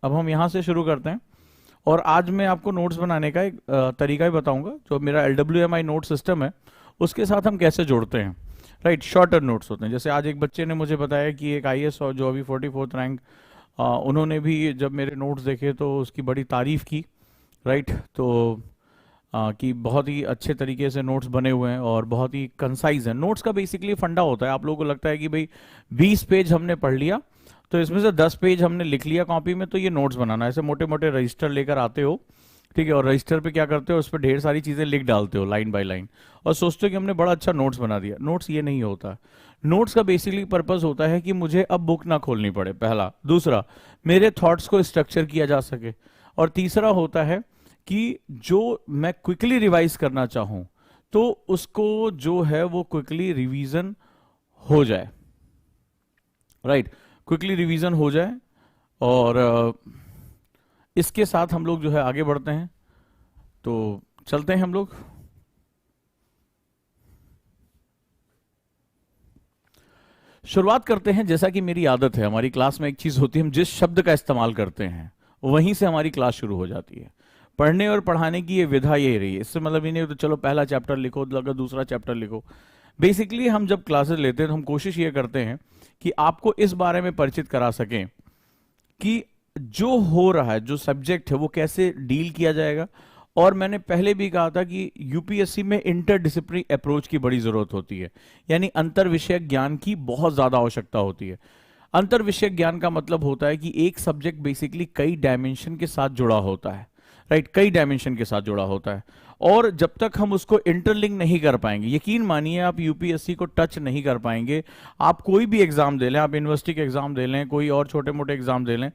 अब हम यहाँ से शुरू करते हैं और आज मैं आपको नोट्स बनाने का एक तरीका ही बताऊंगा। जो मेरा LWMI नोट सिस्टम है उसके साथ हम कैसे जोड़ते हैं। राइट, शॉर्टर नोट्स होते हैं। जैसे आज एक बच्चे ने मुझे बताया कि एक IAS और जो अभी 44th रैंक, उन्होंने भी जब मेरे नोट्स देखे तो उसकी बड़ी तारीफ की। राइट, तो कि बहुत ही अच्छे तरीके से नोट्स बने हुए हैं और बहुत ही कंसाइज है। नोट्स का बेसिकली फंडा होता है, आप लोगों को लगता है कि भाई 20 पेज हमने पढ़ लिया तो इसमें से 10 पेज हमने लिख लिया कॉपी में, तो ये नोट्स बनाना। ऐसे मोटे मोटे रजिस्टर लेकर आते हो, ठीक है, और रजिस्टर पे क्या करते हो, उस पर ढेर सारी चीज़ें लिख डालते हो लाइन बाय लाइन और सोचते हो कि हमने बड़ा अच्छा नोट्स बना दिया। नोट्स ये नहीं होता। नोट्स का बेसिकली पर्पस होता है कि मुझे अब बुक ना खोलनी पड़े, पहला। दूसरा, मेरे थॉट्स को स्ट्रक्चर किया जा सके। और तीसरा होता है कि जो मैं क्विकली रिवाइज करना चाहूं तो उसको जो है वो क्विकली रिवीजन हो जाए। राइट, क्विकली रिवीजन हो जाए। और इसके साथ हम लोग जो है आगे बढ़ते हैं। तो चलते हैं हम लोग। शुरुआत करते हैं। जैसा कि मेरी आदत है, हमारी क्लास में एक चीज होती है, हम जिस शब्द का इस्तेमाल करते हैं वहीं से हमारी क्लास शुरू हो जाती है। पढ़ने और पढ़ाने की ये विधा यही रही है। इससे मतलब ये नहीं तो चलो पहला चैप्टर लिखो, लगा दूसरा चैप्टर लिखो। बेसिकली हम जब क्लासेस लेते हैं तो हम कोशिश ये करते हैं कि आपको इस बारे में परिचित करा सकें कि जो हो रहा है, जो सब्जेक्ट है, वो कैसे डील किया जाएगा। और मैंने पहले भी कहा था कि यूपीएससी में इंटरडिसिप्लिनरी अप्रोच की बड़ी जरूरत होती है, यानी अंतर विषयक ज्ञान की बहुत ज्यादा आवश्यकता होती है। अंतर विषयक ज्ञान का मतलब होता है कि एक सब्जेक्ट बेसिकली कई डायमेंशन के साथ जुड़ा होता है। राइट, कई डायमेंशन के साथ जुड़ा होता है और जब तक हम उसको इंटरलिंक नहीं कर पाएंगे, यकीन मानिए आप यूपीएससी को टच नहीं कर पाएंगे। आप कोई भी एग्जाम दे लें, आप यूनिवर्सिटी के एग्जाम दे लें, कोई और छोटे मोटे एग्जाम दे लें,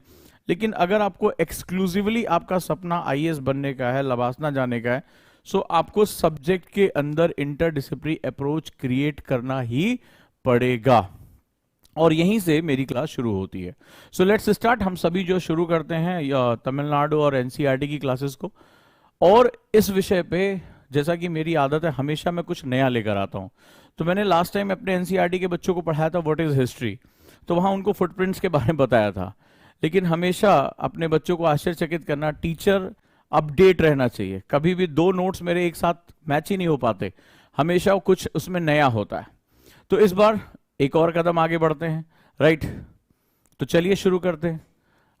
लेकिन अगर आपको एक्सक्लूसिवली आपका सपना IAS बनने का है, लवासना जाने का है, सो आपको सब्जेक्ट के अंदर इंटरडिसिप्लिनरी अप्रोच क्रिएट करना ही पड़ेगा। और यहीं से मेरी क्लास शुरू होती है। So let's start. हम सभी जो शुरू करते हैं तमिलनाडु और NCERT की क्लासेस को। और इस विषय पे जैसा कि मेरी आदत है, हमेशा मैं कुछ नया लेकर आता हूं। तो मैंने लास्ट टाइम अपने NCERT के बच्चों को पढ़ाया था व्हाट इज हिस्ट्री, तो वहां उनको फुटप्रिंट्स के बारे में बताया था। लेकिन हमेशा अपने बच्चों को आश्चर्यचकित करना, टीचर अपडेट रहना चाहिए। कभी भी 2 नोट्स मेरे एक साथ मैच ही नहीं हो पाते, हमेशा कुछ उसमें नया होता है। तो इस बार एक और कदम आगे बढ़ते हैं। राइट, तो चलिए शुरू करते हैं।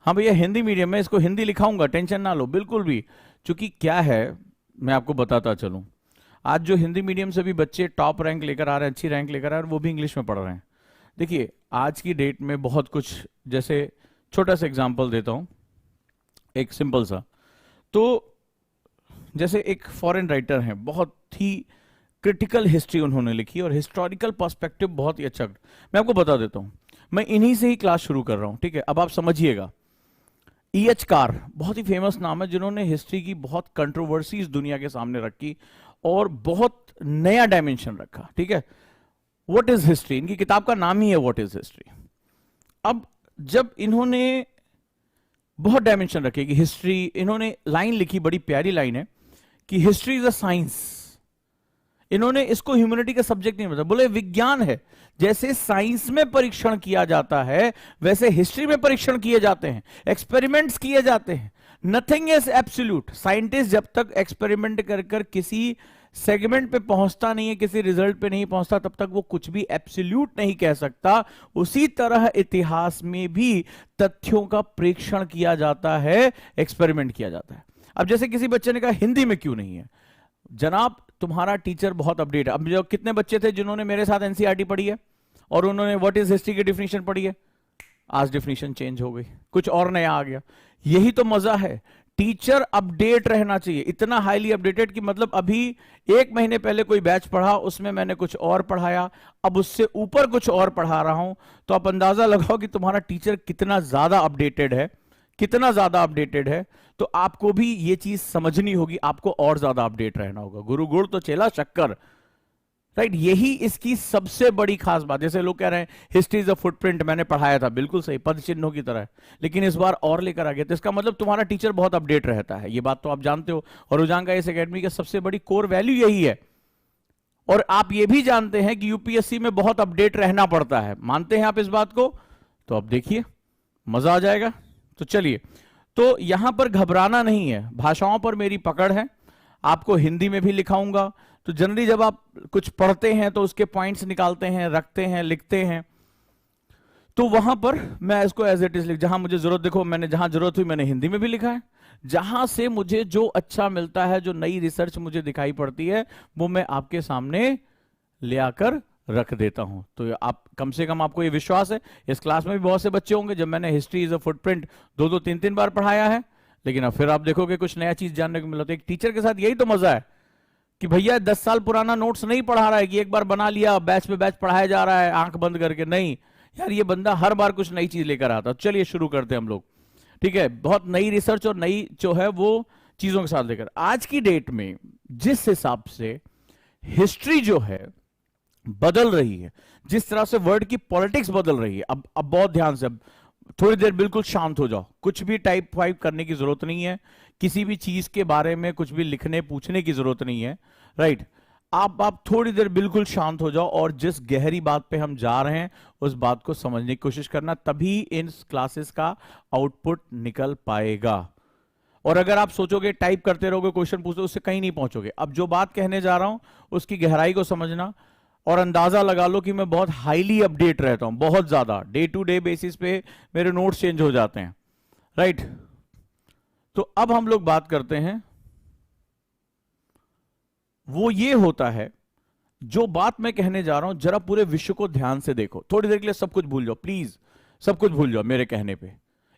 हाँ भैया, हिंदी मीडियम में, इसको हिंदी लिखाऊंगा, टेंशन ना लो बिल्कुल भी। क्योंकि क्या है, मैं आपको बताता चलूं, आज जो हिंदी मीडियम से भी बच्चे टॉप रैंक लेकर आ रहे हैं, अच्छी रैंक लेकर आ रहे हैं, वो भी इंग्लिश में पढ़ रहे हैं। देखिए आज की डेट में बहुत कुछ, जैसे छोटा सा एग्जांपल देता हूं, एक सिंपल सा। तो जैसे एक फॉरेन राइटर हैं, बहुत ही क्रिटिकल हिस्ट्री उन्होंने लिखी और हिस्टोरिकल पर्सपेक्टिव बहुत ही अच्छा। मैं आपको बता देता हूं, मैं इन्हीं से ही क्लास शुरू कर रहा हूं, ठीक है। अब आप समझिएगा, EH कार बहुत ही फेमस नाम है, जिन्होंने हिस्ट्री की बहुत कंट्रोवर्सीज दुनिया के सामने रखी और बहुत नया डायमेंशन रखा, ठीक है। व्हाट इज हिस्ट्री, इनकी किताब का नाम ही है व्हाट इज हिस्ट्री। अब जब इन्होंने बहुत डायमेंशन रखे कि हिस्ट्री, इन्होंने लाइन लिखी, बड़ी प्यारी लाइन है कि हिस्ट्री इज अ साइंस। इन्होंने इसको ह्यूमैनिटी का सब्जेक्ट नहीं बताया, बोले विज्ञान है। जैसे साइंस में परीक्षण किया जाता है वैसे हिस्ट्री में परीक्षण किए जाते हैं, एक्सपेरिमेंट्स किए जाते हैं। Nothing is absolute. साइंटिस्ट जब तक एक्सपेरिमेंट कर कर किसी सेगमेंट पे पहुंचता नहीं है, किसी रिजल्ट पे नहीं पहुंचता, तब तक वो कुछ भी एब्सोल्यूट नहीं कह सकता। उसी तरह इतिहास में भी तथ्यों का प्रेक्षण किया जाता है, एक्सपेरिमेंट किया जाता है। अब जैसे किसी बच्चे ने कहा हिंदी में क्यों नहीं है, जनाब तुम्हारा टीचर बहुत अपडेट है। अब जो कितने बच्चे थे जिन्होंने मेरे साथ NCERT पढ़ी है और उन्होंने व्हाट इज हिस्ट्री की डेफिनेशन पढ़ी है, आज डेफिनेशन चेंज हो गई, कुछ और नया आ गया। यही तो मजा है, टीचर अपडेट रहना चाहिए, इतना हाईली अपडेटेड कि मतलब अभी 1 महीने पहले कोई बैच पढ़ा, उसमें मैंने कुछ और पढ़ाया, अब उससे ऊपर कुछ और पढ़ा रहा हूं। तो आप अंदाजा लगाओ कि तुम्हारा टीचर कितना ज्यादा अपडेटेड है, कितना ज्यादा अपडेटेड है। तो आपको भी ये चीज समझनी होगी, आपको और ज्यादा अपडेट रहना होगा। गुरु गुड़ तो चेला शक्कर। राइट, यही इसकी सबसे बड़ी खास बात। जैसे लोग कह रहे हैं हिस्ट्री इज अ फुटप्रिंट, मैंने पढ़ाया था, बिल्कुल सही, पद चिन्हों की तरह, लेकिन इस बार और लेकर आ गया। तो इसका मतलब तुम्हारा टीचर बहुत अपडेट रहता है, ये बात तो आप जानते हो। और रुझान IAS एकेडमी का सबसे बड़ी कोर वैल्यू यही है। और आप ये भी जानते हैं कि यूपीएससी में बहुत अपडेट रहना पड़ता है, मानते हैं आप इस बात को? तो अब देखिए मजा आ जाएगा। तो चलिए, तो यहां पर घबराना नहीं है, भाषाओं पर मेरी पकड़ है, आपको हिंदी में भी लिखाऊंगा। तो जनरली जब आप कुछ पढ़ते हैं तो उसके पॉइंट्स निकालते हैं, रखते हैं, लिखते हैं, तो वहां पर मैं इसको एज इट इज लिख, जहां मुझे जरूरत, देखो मैंने जहां जरूरत हुई मैंने हिंदी में भी लिखा है, जहां से मुझे जो अच्छा मिलता है, जो नई रिसर्च मुझे दिखाई पड़ती है, वो मैं आपके सामने ले आकर रख देता हूं। तो आप कम से कम आपको ये विश्वास है, इस क्लास में भी बहुत से बच्चे होंगे जब मैंने हिस्ट्री इज अ फुटप्रिंट 2-2, 3-3 बार पढ़ाया है, लेकिन अब फिर आप देखोगे कुछ नया चीज जानने को मिला। तो एक टीचर के साथ यही तो मजा है कि भैया 10 साल पुराना नोट्स नहीं पढ़ा रहा है कि एक बार बना लिया बैच पे बैच पढ़ाया जा रहा है आंख बंद करके, नहीं यार, ये बंदा हर बार कुछ नई चीज लेकर आता। चलिए शुरू करते हैं हम लोग, ठीक है, बहुत नई रिसर्च और नई जो है वो चीजों के साथ लेकर। आज की डेट में जिस हिसाब से हिस्ट्री जो है बदल रही है, जिस तरह से वर्ल्ड की पॉलिटिक्स बदल रही है, अब बहुत ध्यान से, अब थोड़ी देर बिल्कुल शांत हो जाओ, कुछ भी टाइप वाइप करने की जरूरत नहीं है, किसी भी चीज के बारे में कुछ भी लिखने पूछने की जरूरत नहीं है, राइट। आप थोड़ी देर बिल्कुल शांत हो जाओ और जिस गहरी बात पे हम जा रहे हैं उस बात को समझने की कोशिश करना, तभी इन क्लासेस का आउटपुट निकल पाएगा। और अगर आप सोचोगे टाइप करते रहोगे, क्वेश्चन पूछो, उससे कहीं नहीं पहुंचोगे। अब जो बात कहने जा रहा हूं उसकी गहराई को समझना, और अंदाजा लगा लो कि मैं बहुत हाईली अपडेट रहता हूं, बहुत ज्यादा डे टू डे बेसिस पे मेरे नोट्स चेंज हो जाते हैं, राइट। तो अब हम लोग बात करते हैं, वो ये होता है, जो बात मैं कहने जा रहा हूं जरा पूरे विश्व को ध्यान से देखो, थोड़ी देर के लिए सब कुछ भूल जाओ, प्लीज सब कुछ भूल जाओ मेरे कहने पे।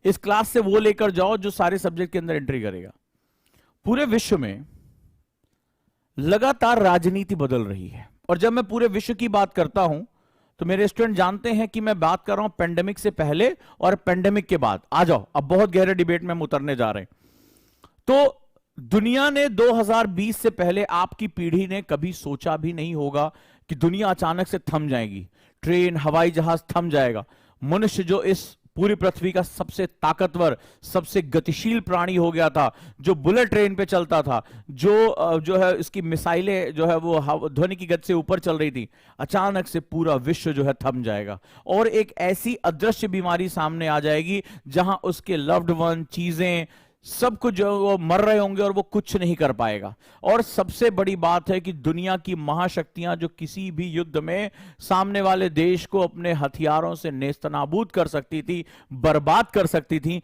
इस क्लास से वो लेकर जाओ जो सारे सब्जेक्ट के अंदर एंट्री करेगा। पूरे विश्व में लगातार राजनीति बदल रही है, और जब मैं पूरे विश्व की बात करता हूं तो मेरे स्टूडेंट जानते हैं कि मैं बात कर रहा हूं पेंडेमिक से पहले और पेंडेमिक के बाद। आ जाओ, अब बहुत गहरे डिबेट में हम उतरने जा रहे हैं। तो दुनिया ने 2020 से पहले, आपकी पीढ़ी ने कभी सोचा भी नहीं होगा कि दुनिया अचानक से थम जाएगी, ट्रेन हवाई जहाज थम जाएगा। मनुष्य जो इस पूरी पृथ्वी का सबसे ताकतवर, सबसे गतिशील प्राणी हो गया था, जो बुलेट ट्रेन पे चलता था, जो है इसकी मिसाइलें जो है वो ध्वनि की गति से ऊपर चल रही थी, अचानक से पूरा विश्व जो है थम जाएगा और एक ऐसी अदृश्य बीमारी सामने आ जाएगी जहां उसके लव्ड वन, चीजें, सब कुछ जो वो मर रहे होंगे और वो कुछ नहीं कर पाएगा। और सबसे बड़ी बात है कि दुनिया की महाशक्तियां जो किसी भी युद्ध में सामने वाले देश को अपने हथियारों से नेस्तनाबूद कर सकती थी, बर्बाद कर सकती थी,